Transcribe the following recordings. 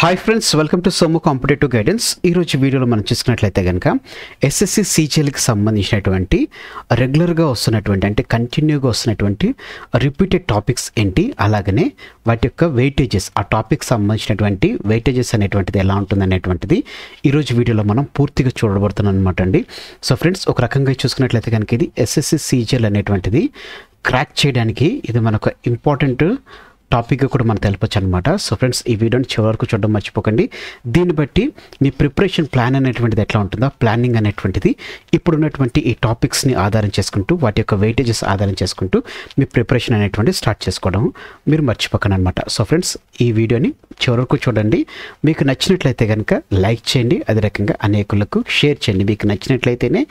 Hi friends, welcome to Somu competitive guidance. ఈరోజు వీడియోలో మనం చూసుకున్నట్లయితే కనుక ఎస్ఎస్సి సీజీఎల్కి సంబంధించినటువంటి రెగ్యులర్గా వస్తున్నటువంటి అంటే కంటిన్యూగా వస్తున్నటువంటి రిపీటెడ్ టాపిక్స్ ఏంటి, అలాగనే వాటి యొక్క వెయిటేజెస్, ఆ టాపిక్ సంబంధించినటువంటి వెయిటేజెస్ అనేటువంటిది ఎలా ఉంటుంది అనేటువంటిది ఈరోజు వీడియోలో మనం పూర్తిగా చూడబడుతున్నాం అనమాట అండి. సో ఫ్రెండ్స్, ఒక రకంగా చూసుకున్నట్లయితే కనుక ఇది ఎస్ఎస్సి సీజీఎల్ అనేటువంటిది క్రాక్ చేయడానికి ఇది మనకు ఇంపార్టెంట్ టాపిక్ కూడా మనం తెలపచ్చు అనమాట. సో ఫ్రెండ్స్, ఈ వీడియోని చివరి వరకు చూడడం మర్చిపోకండి. దీన్ని బట్టి మీ ప్రిపరేషన్ ప్లాన్ అనేటువంటిది ఎట్లా ఉంటుందో, ప్లానింగ్ అనేటువంటిది ఇప్పుడున్నటువంటి ఈ టాపిక్స్ని ఆధారం చేసుకుంటూ, వాటి యొక్క వెయిటేజెస్ ఆధారం చేసుకుంటూ మీ ప్రిపరేషన్ అనేటువంటి స్టార్ట్ చేసుకోవడం మీరు మర్చిపోకండి అనమాట. సో ఫ్రెండ్స్, ఈ వీడియోని చివరి వరకు చూడండి. మీకు నచ్చినట్లయితే కనుక లైక్ చేయండి, అదే రకంగా అనేకులకు షేర్ చేయండి. మీకు నచ్చినట్లయితేనే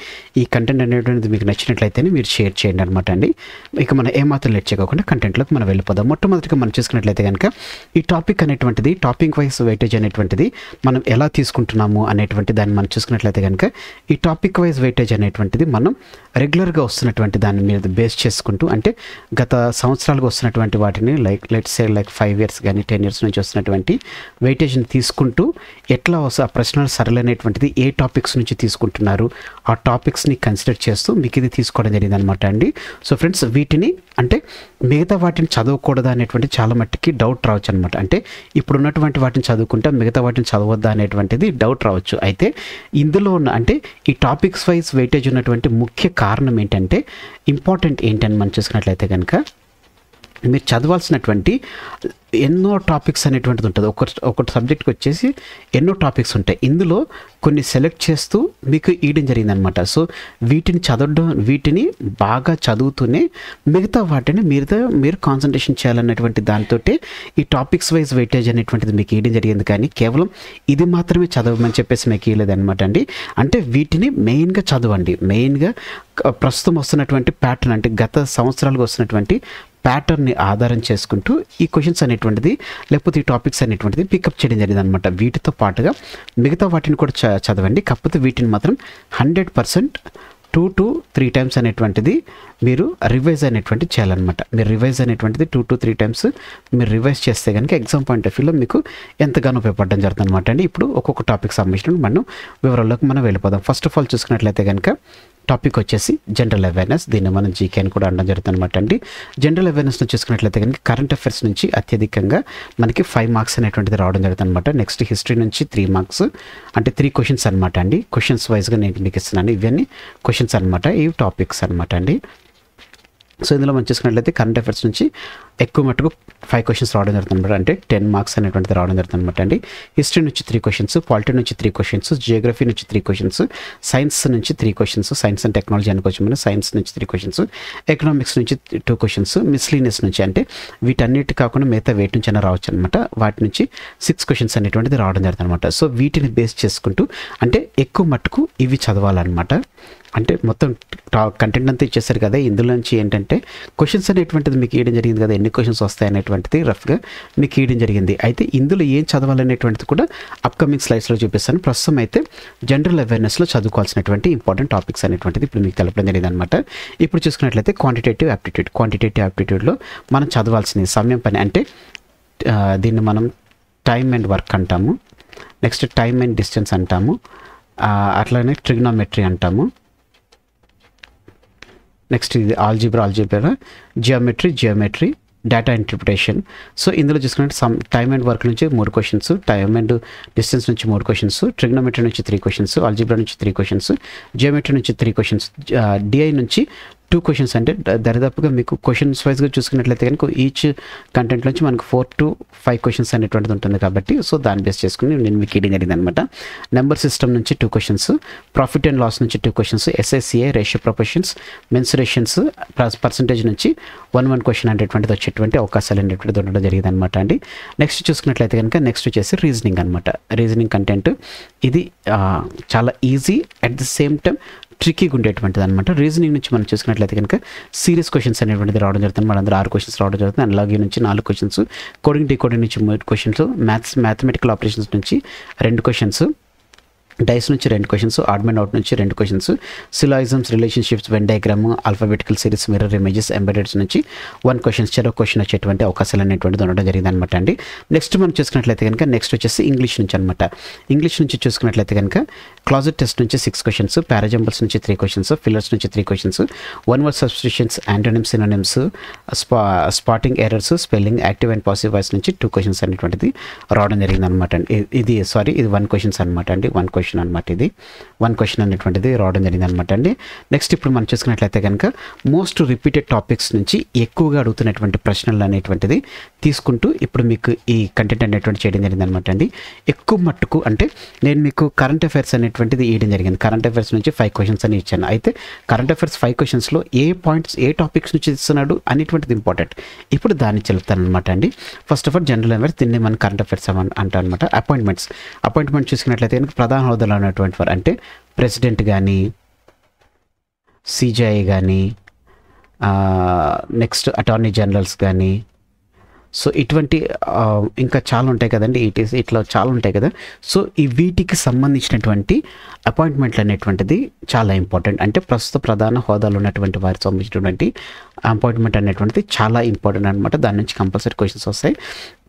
ఈ కంటెంట్ అనేటువంటిది మీకు నచ్చినట్లయితేనే మీరు షేర్ చేయండి అనమాట అండి. ఇక మనం ఏమాత్రం లేట్ చేయకుండా కంటెంట్లోకి మనం వెళ్ళిపోదాం. మొట్టమొదటిగా మనం చూసుకున్నట్లయితే కనుక ఈ టాపిక్ అనేటువంటిది, టాపిక్ వైజ్ వెయిటేజ్ అనేటువంటిది మనం ఎలా తీసుకుంటున్నాము అనేటువంటి దాన్ని మనం చూసుకున్నట్లయితే కనుక ఈ టాపిక్ వైజ్ వెయిటేజ్ అనేటువంటిది మనం రెగ్యులర్గా వస్తున్నటువంటి దాని మీద బేస్ చేసుకుంటూ, అంటే గత సంవత్సరాలుగా వస్తున్నటువంటి వాటిని లెట్స్ సే 5 years కానీ 10 years నుంచి వస్తున్నటువంటి వెయిటేజ్ని తీసుకుంటూ ఎట్లా ఆ ప్రశ్నలు సరళనేటువంటిది ఏ టాపిక్స్ నుంచి తీసుకుంటున్నారు, ఆ టాపిక్స్ని కన్సిడర్ చేస్తూ మీకు ఇది తీసుకోవడం జరిగింది అనమాట అండి. సో ఫ్రెండ్స్, వీటిని అంటే మిగతా వాటిని చదవకూడదా అనేటువంటి చాలా మట్టికి డౌట్ రావచ్చు అనమాట. అంటే ఇప్పుడు ఉన్నటువంటి వాటిని చదువుకుంటే మిగతా వాటిని చదవద్దా అనేటువంటిది డౌట్ రావచ్చు. అయితే ఇందులో ఉన్న అంటే ఈ టాపిక్స్ వైజ్ వెయిటేజ్ ఉన్నటువంటి ముఖ్య కారణం ఏంటంటే, ఇంపార్టెంట్ ఏంటని మనం చూసుకున్నట్లయితే కనుక మీరు చదవాల్సినటువంటి ఎన్నో టాపిక్స్ అనేటువంటిది ఉంటుంది. ఒక సబ్జెక్ట్కి వచ్చేసి ఎన్నో టాపిక్స్ ఉంటాయి. ఇందులో కొన్ని సెలెక్ట్ చేస్తూ మీకు ఇవ్వడం జరిగిందనమాట. సో వీటిని చదవడం, వీటిని బాగా చదువుతూనే మిగతా వాటిని మీరు కాన్సన్ట్రేషన్ చేయాలన్నటువంటి దాంతో ఈ టాపిక్స్ వైజ్ వెయిటేజ్ అనేటువంటిది మీకు ఇవ్వడం జరిగింది. కానీ కేవలం ఇది మాత్రమే చదవమని చెప్పేసి మీకు ఇవ్వలేదన్నమాట అండి. అంటే వీటిని మెయిన్గా చదవండి. మెయిన్గా ప్రస్తుతం వస్తున్నటువంటి ప్యాటర్న్, అంటే గత సంవత్సరాలుగా వస్తున్నటువంటి ప్యాటర్న్ని ఆధారం చేసుకుంటూ ఈ క్వశ్చన్స్ అనేటువంటిది లేకపోతే ఈ టాపిక్స్ అనేటువంటిది పికప్ చేయడం జరిగింది అనమాట. వీటితో పాటుగా మిగతా వాటిని కూడా చదవండి. కాకపోతే వీటిని మాత్రం 100% 2 to 3 times అనేటువంటిది మీరు రివైజ్ అనేటువంటిది చేయాలన్నమాట. మీరు రివైజ్ అనేటువంటిది 2 to 3 times మీరు రివైజ్ చేస్తే కనుక ఎగ్జామ్ పాయింట్ ఆఫ్ వ్యూలో మీకు ఎంతగానో ఉపయోగపడడం జరుగుతుంది అనమాట అండి. ఇప్పుడు ఒక్కొక్క టాపిక్ సంబంధించిన మనం వివరాల్లోకి మనం వెళ్ళిపోదాం. ఫస్ట్ ఆఫ్ ఆల్ చూసుకున్నట్లయితే కనుక టాపిక్ వచ్చేసి జనరల్ అవేర్నెస్. దీన్ని మనం జీకే అని కూడా అనడం జరుగుతుంది అనమాట అండి. జనరల్ అవేర్నెస్లో చూసుకున్నట్లయితే కనుక కరెంట్ అఫైర్స్ నుంచి అత్యధికంగా మనకి 5 marks అనేటువంటిది రావడం జరుగుతుంది అనమాట. నెక్స్ట్ హిస్టరీ నుంచి 3 marks, అంటే 3 questions అనమాట అండి. క్వశ్చన్స్ వైజ్గా నేను మీకు ఇస్తున్నాను. ఇవన్నీ క్వశ్చన్స్ అనమాట, ఇవి టాపిక్స్ అనమాట అండి. సో ఇందులో మనం చూసుకున్నట్లయితే కరెంట్ అఫైర్స్ నుంచి ఎక్కువ మటుకు 5 questions రావడం జరుగుతుంది అనమాట. అంటే 10 marks అనేటువంటిది రావడం జరుగుతుంది అనమాట అండి. హిస్టరీ నుంచి 3 questions, పాలిటీ నుంచి 3 questions, జియోగ్రఫీ నుంచి 3 questions, సైన్స్ నుంచి 3 questions, సైన్స్ అండ్ టెక్నాలజీ అనుకోవచ్చు మనం, సైన్స్ నుంచి 3 questions, ఎకనామిక్స్ నుంచి 2 questions, మిస్లీనియస్ నుంచి అంటే వీటన్నిటి కాకుండా మిగతా వేటి నుంచి అయినా రావచ్చు అనమాట. వాటి నుంచి 6 questions అనేటువంటిది రావడం జరుగుతుంది అనమాట. సో వీటిని బేస్ చేసుకుంటూ అంటే ఎక్కువ మటుకు ఇవి చదవాలన్నమాట. అంటే మొత్తం కంటెంట్ అంతా ఇచ్చేస్తారు కదా, ఇందులో నుంచి ఏంటంటే క్వశ్చన్స్ అనేటువంటిది మీకు ఇవ్వడం జరిగింది కదా, ఎన్ని క్వశ్చన్స్ వస్తాయి అనేటువంటిది రఫ్గా మీకు ఇవ్వడం జరిగింది. అయితే ఇందులో ఏం చదవాలనేటువంటిది కూడా అప్కమింగ్ స్లైడ్స్లో చూపిస్తాను. ప్రస్తుతం అయితే జనరల్ అవేర్నెస్లో చదువుకోవాల్సినటువంటి ఇంపార్టెంట్ టాపిక్స్ అనేటువంటిది ఇప్పుడు మీకు తెలపడం జరిగింది అనమాట. ఇప్పుడు చూసుకున్నట్లయితే క్వాంటిటేటివ్ యాప్టిట్యూడ్లో మనం చదవాల్సింది సమయం పని, అంటే దీన్ని మనం టైమ్ అండ్ వర్క్ అంటాము. నెక్స్ట్ టైమ్ అండ్ డిస్టెన్స్ అంటాము. అట్లానే ట్రిగ్నోమెట్రీ అంటాము. నెక్స్ట్ ఇది algebra, geometry, data interpretation. So ఇందులో చూసుకుంటే టైమ్ అండ్ వర్క్ నుంచి 3 questions, టైమ్ అండ్ డిస్టెన్స్ నుంచి 3 questions, ట్రిగ్నోమెట్రీ నుంచి 3 questions, ఆల్జీబ్రా నుంచి 3 questions, జియోమెట్రీ నుంచి 3 questions, డిఐ నుంచి 2 questions. అంటే దరిదాపుగా మీకు క్వశ్చన్స్ వైజ్గా చూసుకున్నట్లయితే కనుక ఈచ్ కంటెంట్ నుంచి మనకు 4 to 5 questions అనేటువంటిది ఉంటుంది కాబట్టి సో దాన్ని బేస్ చేసుకుని నేను మీకు ఇవ్వడం జరిగింది అనమాట. నెంబర్ సిస్టమ్ నుంచి 2 questions, ప్రాఫిట్ అండ్ లాస్ నుంచి 2 questions, SI CI, ratio proportions, మెన్సురేషన్స్, percentage నుంచి 1 question అనేటువంటిది వచ్చేటువంటి అవకాశాలు అనేటువంటిది ఉండడం జరిగింది అనమాట అండి. నెక్స్ట్ చూసుకున్నట్లయితే కనుక నెక్స్ట్ వచ్చేసి రీజనింగ్ అనమాట. రీజనింగ్ కంటెంట్ ఇది చాలా easy, at the same time ట్రిక్కీగా ఉండేటువంటిది అనమాట. రీజనింగ్ నుంచి మనం చూసుకున్నట్లయితే కనుక సీరియస్ క్వశ్చన్స్ అనేటువంటిది రావడం జరుగుతుంది. మన అందరూ 6 questions రావడం జరుగుతుంది. అనలాగే నుంచి 4 questions, కోడింగ్ డీకోడింగ్ నుంచి 3 questions, మ్యాథమెటికల్ ఆపరేషన్స్ నుంచి 2 questions, డైస్ నుంచి 2 క్వశ్చన్స్, ఆడ్ మ్యాన్ అవుట్ నుంచి 2 questions, syllogisms, relationships, Venn diagram, alphabetical series, mirror images, embeddeds నుంచి 1 క్వశ్చన్స్, చెరో క్వశ్చన్ వచ్చేటువంటి అవకాశాలు అనేటువంటిది ఉండడం జరిగింది అనమాట అండి. నెక్స్ట్ మనం చూసుకున్నట్లయితే కనుక నెక్స్ట్ వచ్చేసి ఇంగ్లీష్ నుంచి అనమాట. ఇంగ్లీష్ నుంచి చూసుకున్నట్లయితే కనుక క్లాజెట్ టెస్ట్ నుంచి 6 క్వశ్చన్స్, పారాజంబల్స్ నుంచి 3 క్వశ్చన్స్, ఫిల్లర్స్ నుంచి 3 questions, one word substitutions, antonyms, synonyms, spotting errors, spelling, active and passive voice నుంచి 2 క్వశ్చన్స్ అనేటువంటిది రావడం జరిగింది అనమాట అండి. ఇది 1 క్వశ్చన్స్ అనమాట అండి. 1 క్వశ్చన్ అనమాట. ఇది 1 క్వశ్చన్ అనేటువంటిది రావడం జరిగింది అనమాట అండి. నెక్స్ట్ ఇప్పుడు మనం చూసుకున్నట్లయితే కనుక మోస్ట్ రిపీటెడ్ టాపిక్స్ నుంచి ఎక్కువగా అడుగుతున్నటువంటి ప్రశ్నలు అనేటువంటిది తీసుకుంటూ ఇప్పుడు మీకు ఈ కంటెంట్ అనేటువంటి చేయడం జరిగింది అనమాట అండి. ఎక్కువ మట్టుకు అంటే నేను మీకు కరెంట్ అఫైర్స్ అనేటువంటిది ఇవ్వడం జరిగింది. కరెంట్ అఫైర్స్ నుంచి 5 క్వశ్చన్స్ అని ఇచ్చాను. అయితే కరెంట్ అఫైర్స్ 5 క్వశ్చన్స్లో ఏ పాయింట్స్ ఏ టాపిక్స్ నుంచి ఇస్తున్నాడు అనేటువంటిది ఇంపార్టెంట్. ఇప్పుడు దాన్ని చెప్తాను అనమాట అండి. First of all general affairs, దీన్ని మనం కరెంట్ అఫైర్స్ అంటాం అనమాట. అపాయింట్మెంట్ చూసుకున్నట్లయితే కనుక ప్రధాన హోదాలో ఉన్నటువంటి వారు అంటే ప్రెసిడెంట్ కానీ, సిజిఐ కానీ, నెక్స్ట్ అటార్నీ జనరల్స్ కానీ, సో ఇటువంటి ఇంకా చాలా ఉంటాయి కదండి. ఇట్లా చాలా ఉంటాయి కదా. సో ఈ వీటికి సంబంధించినటువంటి అపాయింట్మెంట్లు అనేటువంటిది చాలా ఇంపార్టెంట్. అంటే ప్రస్తుత ప్రధాన హోదాలో ఉన్నటువంటి వారికి సంబంధించినటువంటి అపాయింట్మెంట్ అనేటువంటిది చాలా ఇంపార్టెంట్ అనమాట. దాని నుంచి కంపల్సరీ క్వశ్చన్స్ వస్తాయి.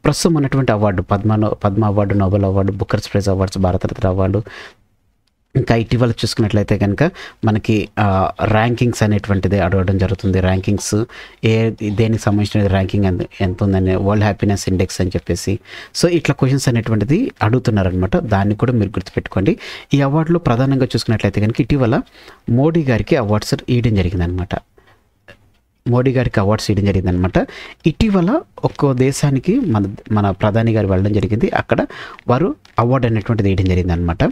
ప్రస్తుతం ఉన్నటువంటి award Padma award, Nobel award, Bookers prize awards, Bharat Ratna award, ఇంకా ఇటీవల చూసుకున్నట్లయితే కనుక మనకి ర్యాంకింగ్స్ అనేటువంటిది అడగడం జరుగుతుంది. ర్యాంకింగ్స్ దేనికి సంబంధించిన ర్యాంకింగ్ ఎంత ఉందని, వరల్డ్ హ్యాపీనెస్ ఇండెక్స్ అని చెప్పేసి. సో ఇట్లా క్వశ్చన్స్ అనేటువంటిది అడుగుతున్నారనమాట. దాన్ని కూడా మీరు గుర్తుపెట్టుకోండి. ఈ అవార్డులో ప్రధానంగా చూసుకున్నట్లయితే కనుక ఇటీవల మోడీ గారికి అవార్డ్స్ ఇవ్వడం జరిగిందనమాట. ఇటీవల ఒక్కో దేశానికి మన ప్రధాని గారు వెళ్ళడం జరిగింది. అక్కడ వారు అవార్డు అనేటువంటిది వేయడం జరిగింది అనమాట.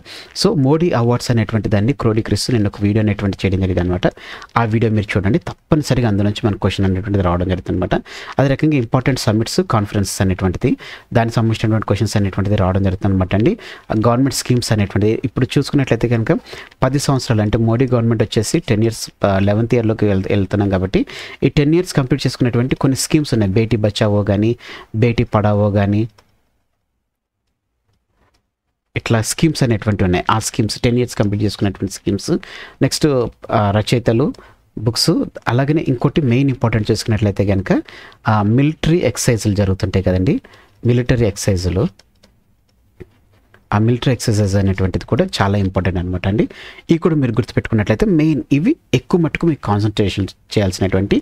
సో మోడీ అవార్డ్స్ అనేటువంటి దాన్ని క్రోడీకరిస్తూ నేను ఒక వీడియో అనేటువంటి చేయడం జరిగింది అనమాట. ఆ వీడియో మీరు చూడండి. తప్పనిసరిగా అందులో నుంచి మన క్వశ్చన్ అనేటువంటిది రావడం జరుగుతుంది అనమాట. అదే రకంగా ఇంపార్టెంట్ సమ్మిట్స్, కాన్ఫరెన్సెస్ అనేటువంటిది, దానికి సంబంధించినటువంటి క్వశ్చన్స్ అనేటువంటిది రావడం జరుగుతుంది అనమాట అండి. గవర్నమెంట్ స్కీమ్స్ అనేటువంటిది ఇప్పుడు చూసుకున్నట్లయితే కనుక 10 సంవత్సరాలు అంటే మోడీ గవర్నమెంట్ వచ్చేసి 10 years 11th yearలోకి వెళ్తున్నాం కాబట్టి ఈ 10 years కంప్లీట్ చేసుకున్నటువంటి కొన్ని స్కీమ్స్ ఉన్నాయి. బేటీ బచావో కానీ, బేటీ పడావో కానీ, ఇట్లా స్కీమ్స్ అనేటువంటి ఉన్నాయి. ఆ స్కీమ్స్ 10 years కంప్లీట్ చేసుకున్నటువంటి స్కీమ్స్. నెక్స్ట్ రచయితలు, బుక్స్, అలాగనే ఇంకోటి మెయిన్ ఇంపార్టెంట్ చేసుకున్నట్లయితే కనుక మిలిటరీ ఎక్సర్సైజులు జరుగుతుంటాయి కదండి. మిలిటరీ ఎక్సర్సైజులు, ఆ మిలిటరీ ఎక్సర్సైజ్ అనేటువంటిది కూడా చాలా ఇంపార్టెంట్ అనమాట అండి. ఇవి కూడా మీరు గుర్తుపెట్టుకున్నట్లయితే మెయిన్ ఇవి ఎక్కువ మట్టుకు మీకు కాన్సన్ట్రేషన్ చేయాల్సినటువంటి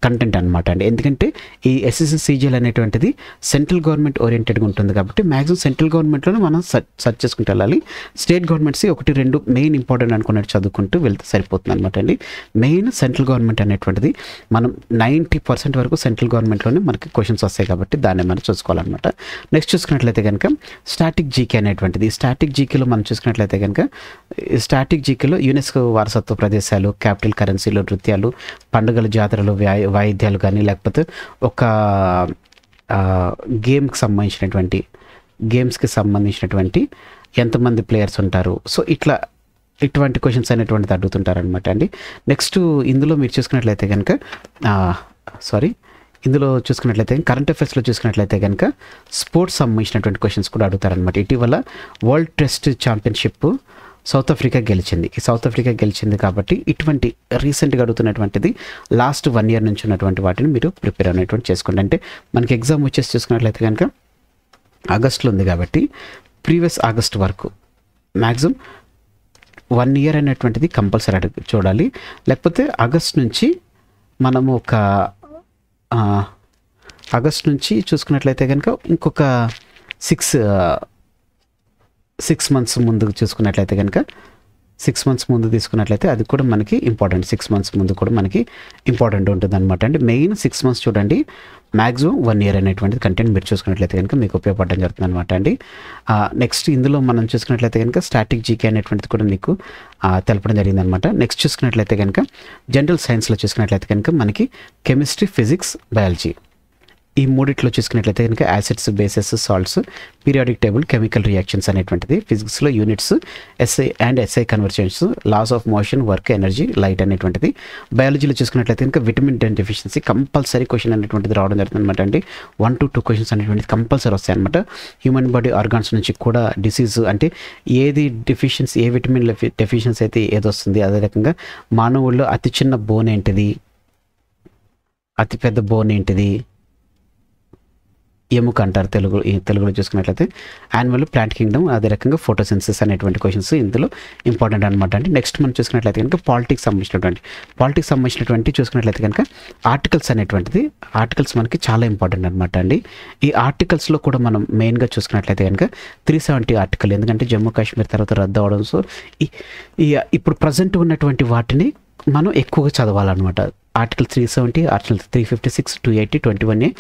కంటెంట్ అనమాట అండి. ఎందుకంటే ఈ ఎస్ఎస్సి సిజిఎల్ అనేటువంటిది సెంట్రల్ గవర్నమెంట్ ఓరియంటెడ్గా ఉంటుంది కాబట్టి మ్యాక్సిమం సెంట్రల్ గవర్నమెంట్లోనే మనం సర్చ్ చేసుకుంటూ వెళ్ళాలి. స్టేట్ గవర్నమెంట్స్ 1-2 మెయిన్ ఇంపార్టెంట్ అనుకున్నట్టు చదువుకుంటూ వెళ్తే సరిపోతుంది అనమాట అండి. మెయిన్ సెంట్రల్ గవర్నమెంట్ అనేటువంటిది మనం 90% వరకు సెంట్రల్ గవర్నమెంట్లోనే మనకి క్వశ్చన్స్ వస్తాయి కాబట్టి దాన్ని మనం చూసుకోవాలన్నమాట. నెక్స్ట్ చూసుకున్నట్లయితే కనుక స్టాటిక్ జీకే అనేటువంటిది. స్టాటిక్ జీకేలో మనం చూసుకున్నట్లయితే కనుక స్టాటిక్ జీకేలో యునెస్కో వారసత్వ ప్రదేశాలు, క్యాపిటల్ కరెన్సీలు, నృత్యాలు, పండుగలు, జాతరలు, వాయిద్యాలు కానీ, లేకపోతే ఒక గేమ్స్కి సంబంధించినటువంటి ఎంతమంది ప్లేయర్స్ ఉంటారు. సో ఇటువంటి క్వశ్చన్స్ అనేటువంటిది అడుగుతుంటారనమాట అండి. నెక్స్ట్ ఇందులో మీరు చూసుకున్నట్లయితే కనుక కరెంట్ అఫైర్స్లో చూసుకున్నట్లయితే కనుక స్పోర్ట్స్ సంబంధించినటువంటి క్వశ్చన్స్ కూడా అడుగుతారనమాట. ఇటీవల world test championship south Africa గెలిచింది కాబట్టి ఇటువంటి రీసెంట్గా అడుగుతున్నటువంటిది లాస్ట్ 1 year నుంచి ఉన్నటువంటి వాటిని మీరు ప్రిపేర్ అనేటువంటి చేసుకోండి. అంటే మనకి ఎగ్జామ్ వచ్చేసి చూసుకున్నట్లయితే కనుక ఆగస్టులో ఉంది కాబట్టి ప్రీవియస్ ఆగస్ట్ వరకు మ్యాక్సిమం 1 year అనేటువంటిది కంపల్సరీ చూడాలి. లేకపోతే ఆగస్ట్ నుంచి మనము ఆగస్ట్ నుంచి చూసుకున్నట్లయితే కనుక ఇంకొక 6 months ముందుకు చూసుకున్నట్లయితే కనుక 6 months ముందు తీసుకున్నట్లయితే అది కూడా మనకి ఇంపార్టెంట్. 6 months ముందు కూడా మనకి ఇంపార్టెంట్ ఉంటుంది అనమాట అండి. మెయిన్ 6 months చూడండి. మ్యాక్సిమం 1 year అనేటువంటిది కంటెంట్ మీరు చూసుకున్నట్లయితే కనుక మీకు ఉపయోగపడడం జరుగుతుంది అనమాట అండి. నెక్స్ట్ ఇందులో మనం చూసుకున్నట్లయితే కనుక స్టాటిక్ జీకే అనేటువంటిది కూడా మీకు తెలపడం జరిగిందనమాట. నెక్స్ట్ చూసుకున్నట్లయితే కనుక జనరల్ సైన్స్లో చూసుకున్నట్లయితే కనుక మనకి కెమిస్ట్రీ, ఫిజిక్స్, బయాలజీ ఈ మూడిట్లో చూసుకున్నట్లయితే కనుక acids, bases, salts, periodic table, chemical reactions అనేటువంటిది, ఫిజిక్స్లో units, SI conversions, laws of motion, work, energy, light అనేటువంటిది. బయాలజీలో చూసుకున్నట్లయితే కనుక vitamin D deficiency compulsory question అనేటువంటిది రావడం జరుగుతుంది అనమాట అండి. 1 to 2 క్వశ్చన్స్ అనేటువంటిది కంపల్సరీ వస్తాయి అనమాట. హ్యూమన్ బాడీ ఆర్గాన్స్ నుంచి కూడా డిసీజ్ అంటే ఏది డెఫిషియన్సీ, ఏ విటమిన్ డెఫిషియన్సీ అయితే ఏది వస్తుంది, అదే రకంగా మానవుల్లో అతి చిన్న బోన్ ఏంటిది, అతి పెద్ద బోన్ ఏంటిది, ఎముక అంటారు తెలుగులో చూసుకున్నట్లయితే. యానిమల్, ప్లాంట్ కింగ్డమ్, అదే రకంగా ఫోటోసిన్సిస్ అనేటువంటి క్వశ్చన్స్ ఇందులో ఇంపార్టెంట్ అనమాట అండి. నెక్స్ట్ మనం చూసుకున్నట్లయితే కనుక పాలిటిక్స్ సంబంధించినటువంటి చూసుకున్నట్లయితే కనుక ఆర్టికల్స్ అనేటువంటిది, ఆర్టికల్స్ మనకి చాలా ఇంపార్టెంట్ అనమాట అండి. ఈ ఆర్టికల్స్లో కూడా మనం మెయిన్గా చూసుకున్నట్లయితే కనుక 370 ఆర్టికల్, ఎందుకంటే జమ్మూ కాశ్మీర్ తర్వాత రద్దు అవడం, సో ఇప్పుడు ప్రజెంట్ ఉన్నటువంటి వాటిని మనం ఎక్కువగా చదవాలన్నమాట. ఆర్టికల్ 370, ఆర్టికల్ 356, 280, 21A,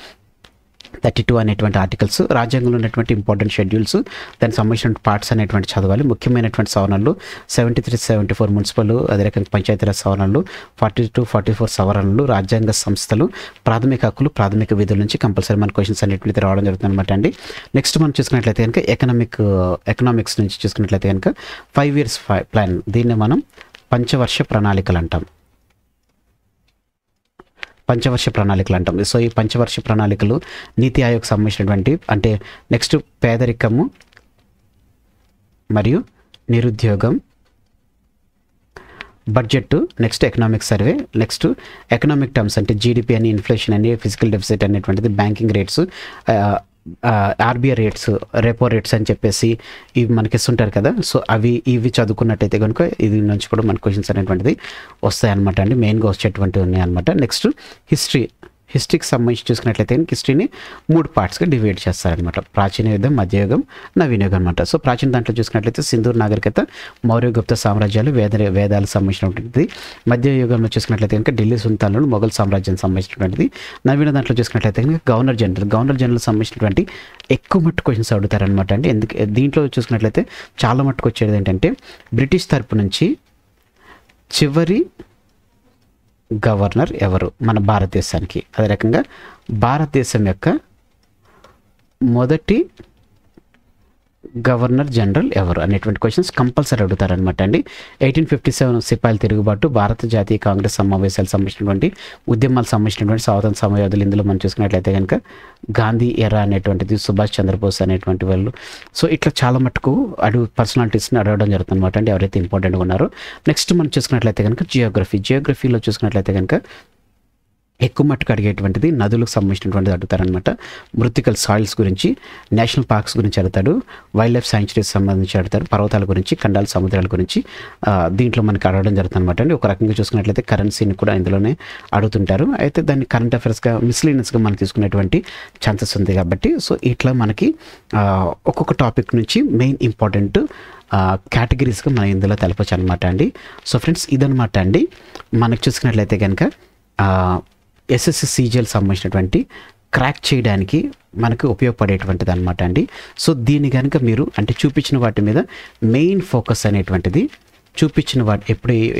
32 అనేటువంటి ఆర్టికల్స్, రాజ్యాంగంలో ఉన్నటువంటి ఇంపార్టెంట్ షెడ్యూల్స్, దానికి సంబంధించిన పార్ట్స్ అనేటువంటి చదవాలి. ముఖ్యమైనటువంటి సవరణలు 73, 74 మున్సిపల్, అదే రకంగా పంచాయతీరాజ్ సవరణలు, 42, 44 సవరణలు, రాజ్యాంగ సంస్థలు, ప్రాథమిక హక్కులు, ప్రాథమిక విధుల నుంచి కంపల్సరీ మన క్వశ్చన్స్ అనేటువంటి రావడం జరుగుతుంది అనమాట అండి. నెక్స్ట్ మనం చూసుకున్నట్లయితే కనుక ఎకనామిక్స్ నుంచి చూసుకున్నట్లయితే కనుక 5 years ప్లాన్, దీన్ని మనం పంచవర్ష ప్రణాళికలు అంటాం. సో ఈ పంచవర్ష ప్రణాళికలు నీతి ఆయోగ్ సంబంధించినటువంటి, అంటే నెక్స్ట్ పేదరికము మరియు నిరుద్యోగం, budget, next economic survey, next economic terms అంటే జీడిపి అని, ఇన్ఫ్లేషన్ అని, ఫిజికల్ డెఫిసిట్ అనేటువంటిది, banking rates, RBI rates, repo rates అని చెప్పేసి ఇవి మనకి ఇస్తుంటారు కదా. సో ఇవి చదువుకున్నట్టయితే కనుక ఇది నుంచి కూడా మన క్వశ్చన్స్ అనేటువంటిది వస్తాయన్నమాట అండి, మెయిన్గా వచ్చేటువంటివి ఉన్నాయి అనమాట. నెక్స్ట్ హిస్టరీకి సంబంధించి చూసుకున్నట్లయితే హిస్టరీని 3 పార్ట్స్గా డివైడ్ చేస్తారనమాట. ప్రాచీన యుగం, మధ్యయుగం, నవీన యుగం అనమాట. సో ప్రాచీన దాంట్లో చూసుకున్నట్లయితే సింధూర్ నాగరికత, మౌర్య గుప్త సామ్రాజ్యాలు, వేదాలకు సంబంధించినటువంటిది. మధ్య యుగంలో చూసుకున్నట్లయితే కనుక ఢిల్లీ సుల్తాన్లు, మొఘల్ సామ్రాజ్యం సంబంధించినటువంటిది. నవీన దాంట్లో చూసుకున్నట్లయితే కనుక గవర్నర్ జనరల్ సంబంధించినటువంటి ఎక్కువ మట్టు క్వశ్చన్స్ అడుగుతారనమాట అండి. దీంట్లో చూసుకున్నట్లయితే చాలా మట్టుకు వచ్చేది ఏంటంటే బ్రిటిష్ తరపు నుంచి చివరి గవర్నర్ ఎవరు మన భారతదేశానికి, అదే రకంగా భారతదేశం యొక్క మొదటి గవర్నర్ జనరల్ ఎవరు అనేటువంటి క్వశ్చన్స్ కంపల్సరీ అడుగుతారనమాట అండి. 1857 సిపాయిల తిరుగుబాటు, భారత జాతీయ కాంగ్రెస్ సమావేశాలు సంబంధించినటువంటి ఉద్యమాలకు సంబంధించినటువంటి స్వాతంత్ర సమయోధులు, ఇందులో మనం చూసుకున్నట్లయితే కనుక గాంధీ ఎరా అనేటువంటిది, సుభాష్ చంద్రబోస్ అనేటువంటి వాళ్ళు. సో ఇట్లా చాలా మటుకు పర్సనాలిటీస్ని అడగడం జరుగుతుంది అనమాట అండి, ఎవరైతే ఇంపార్టెంట్గా ఉన్నారో. నెక్స్ట్ మనం చూసుకున్నట్లయితే కనుక జియోగ్రఫీలో చూసుకున్నట్లయితే కనుక ఎక్కువ మట్టుకు అడిగేటువంటిది నదులకు సంబంధించినటువంటిది అడుగుతారనమాట. మృతికల్ సాయిల్స్ గురించి, నేషనల్ పార్క్స్ గురించి అడుగుతాడు, వైల్డ్ లైఫ్ శాంక్చురీస్ సంబంధించి అడుగుతారు, పర్వతాల గురించి, ఖండాల, సముద్రాల గురించి దీంట్లో మనకి అడగడం జరుగుతుంది అనమాట అండి. ఒక రకంగా చూసుకున్నట్లయితే కరెన్సీని కూడా ఇందులోనే అడుగుతుంటారు. అయితే దాన్ని కరెంట్ అఫైర్స్గా, మిస్లీనియస్గా మనం తీసుకునేటువంటి ఛాన్సెస్ ఉంది కాబట్టి, సో ఇట్లా మనకి ఒక్కొక్క టాపిక్ నుంచి మెయిన్ ఇంపార్టెంట్ కేటగిరీస్గా మనం ఇందులో తెలపచ్చు అనమాట అండి. సో ఫ్రెండ్స్, ఇదనమాట అండి మనకు చూసుకున్నట్లయితే కనుక ఎస్ఎస్సి సీజీఎల్ సంబంధించినటువంటి క్రాక్ చేయడానికి మనకు ఉపయోగపడేటువంటిది అనమాట అండి. సో దీన్ని కనుక మీరు అంటే చూపించిన వాటి మీద మెయిన్ ఫోకస్ అనేటువంటిది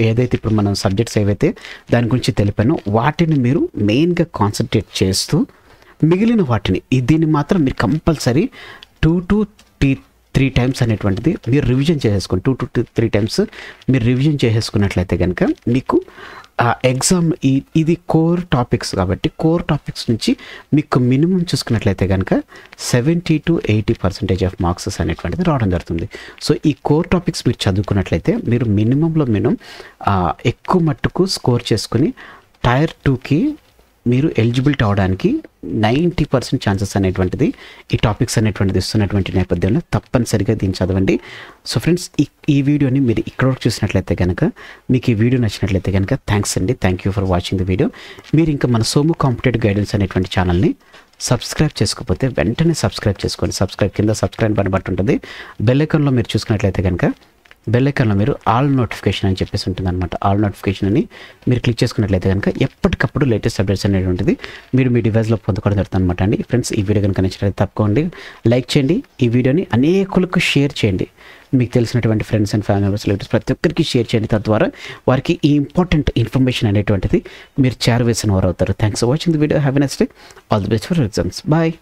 ఏదైతే ఇప్పుడు మనం సబ్జెక్ట్స్ ఏవైతే దాని గురించి తెలిపానో వాటిని మీరు మెయిన్గా కాన్సన్ట్రేట్ చేస్తూ మిగిలిన వాటిని దీన్ని మాత్రం మీరు కంపల్సరీ 2 to 3 times అనేటువంటిది మీరు రివిజన్ చేసేసుకోండి. 2 to 3 times మీరు రివిజన్ చేసేసుకున్నట్లయితే కనుక మీకు ఎగ్జామ్ ఇది కోర్ టాపిక్స్ కాబట్టి కోర్ టాపిక్స్ నుంచి మీకు మినిమం చూసుకున్నట్లయితే కనుక 70 to 80% ఆఫ్ మార్క్సెస్ అనేటువంటిది రావడం జరుగుతుంది. సో ఈ కోర్ టాపిక్స్ మీరు చదువుకున్నట్లయితే మీరు మినిమంలో ఎక్కువ మట్టుకు స్కోర్ చేసుకుని టైర్ 2కి మీరు ఎలిజిబిలిటీ అవడానికి 90% ఛాన్సెస్ అనేటువంటిది ఈ టాపిక్స్ అనేటువంటిది ఇస్తున్నటువంటి నేపథ్యంలో తప్పనిసరిగా దీన్ని చదవండి. సో ఫ్రెండ్స్, ఈ వీడియోని మీరు ఇక్కడ వరకు చూసినట్లయితే కనుక మీకు ఈ వీడియో నచ్చినట్లయితే కనుక థ్యాంక్స్ అండి, thank you for watching the video. మీరు ఇంకా మన సోము కాంపిటేటివ్ గైడెన్స్ అనేటువంటి ఛానల్ని సబ్స్క్రైబ్ చేసుకోకపోతే వెంటనే సబ్స్క్రైబ్ చేసుకోండి. కింద సబ్స్క్రైబ్ బటన్ ఉంటుంది. బెల్ ఐకాన్లో మీరు చూసుకున్నట్లయితే కనుక బెల్ ఐకాన్లో మీరు ఆల్ నోటిఫికేషన్ అని చెప్పేసి ఉంటుంది అనమాట. ఆల్ నోటిఫికేషన్ అని మీరు క్లిక్ చేసుకున్నట్లయితే కనుక ఎప్పటికప్పుడు లేటెస్ట్ అప్డేట్స్ అనేటువంటిది మీరు మీ డివైస్లో పొందుకోవడం జరుగుతుంది అనమాట అండి. ఫ్రెండ్స్, ఈ వీడియో కనుక నచ్చినట్లయితే తప్పకుండా లైక్ చేయండి, ఈ వీడియోని అనేకులకు షేర్ చేయండి, మీకు తెలిసినటువంటి friends and family members relatives ప్రతి ఒక్కరికి షేర్ చేయండి. తద్వారా వారికి ఈ ఇంపార్టెంట్ ఇన్ఫర్మేషన్ అనేటువంటిది మీరు చేరవేసిన వారు అవుతారు. Thanks for watching the video. Have a nice day. All the best for exams. Bye.